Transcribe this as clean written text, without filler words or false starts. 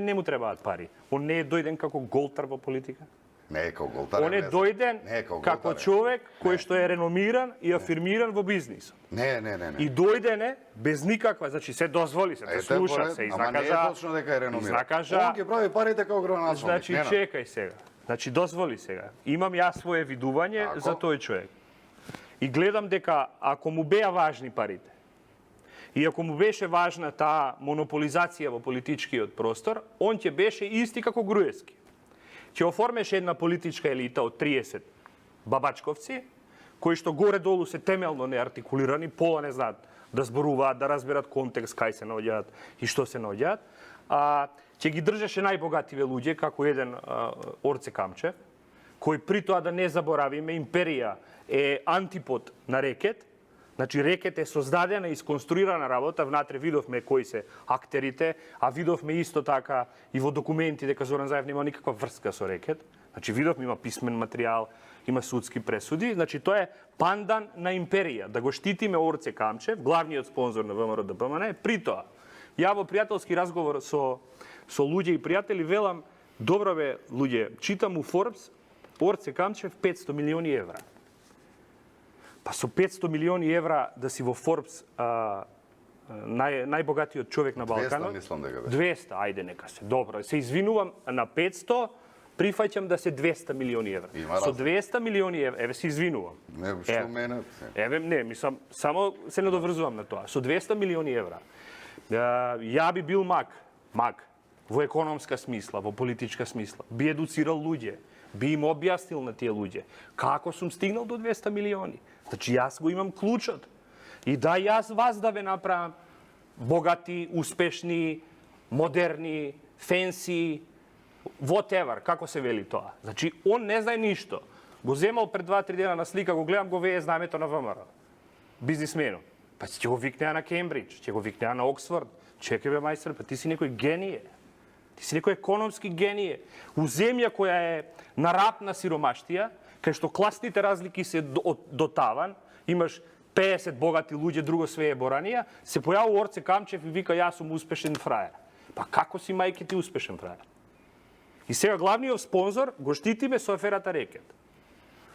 не му требаат пари. Он не е дојден како голтар во политика. Не е како голтар. Он е дојден како човек кој што е реномиран и афирмиран во бизнисот. Не. И дојден е без никаква, значи се дозволи, се те слуша, се изнакажа. Ама не е точно дека е реномиран. Изнакажа. Он ги прави парите како градоначалник. Значи чекај сега. Значи дозволи сега. Имам јас свое видување за тој човек. И гледам дека ако му беа важни парите, и ако му беше важна таа монополизација во политичкиот простор, он ќе беше исти како Груевски. Ќе оформеше една политичка елита од 30 бабачковци, кои што горе-долу се темелно неартикулирани, пола не знаат да зборуваат, да разберат контекст, кај се наоѓаат и што се наоѓаат. Ќе ги држеше најбогативе луѓе, како еден Орце Камчев, кој при тоа да не заборавиме, империја е антипод на рекет. Значи, рекет е создадена и сконструирана работа, внатре видовме кои се актерите, а видовме исто така и во документи дека Зоран Заев нема никаква врска со рекет. Значи, видовме има писмен материјал, има судски пресуди. Значи, тоа е пандан на империја. Да го штитиме Орце Камчев, главниот спонзор на ВМРО-ДПМН, при тоа. Ја во пријателски разговор со луѓе и пријатели велам, добро бе, луѓе, читам у Forbes, Орце Камчев 500 милиони евра. Па со 500 милиони евра да си во Forbes најбогатиот човек на Балканот. 200 мислам дека беше. 200, ајде нека се. Добро, се извинувам на 500, прифаќам да се 200 милиони евра. Со 200 милиони евра, еве се извинувам. Не, што мене? Еве не, мислам, само се надоврзувам на тоа. Со 200 милиони евра. Ја би бил маг во економска смисла, во политичка смисла. Би едуцирал луѓе, би им објаснил на тие луѓе како сум стигнал до 200 милиони. Значи, јас го имам клучот. И да, јас вас да ве направам богати, успешни, модерни, фенси, whatever, како се вели тоа. Значи, он не знае ништо. Го земал пред 2-3 дена на слика, го гледам, го вее знамето на ВМРО. Бизнисменот. Па ќе го викнеа на Кембридж, ќе го викнеа на Оксфорд. Чекај бе, мајстор, па ти си некој генije. Ти си некој економски генije. У земја која е на рап на сиромаштија, кај што класните разлики се до таван, имаш 50 богати луѓе, друго све е боранија, се појавува Орце Камчев и вика јас сум успешен фраер. Па како си мајке ти успешен фраер? И сега главниот спонзор го штитиме со аферата Рекет.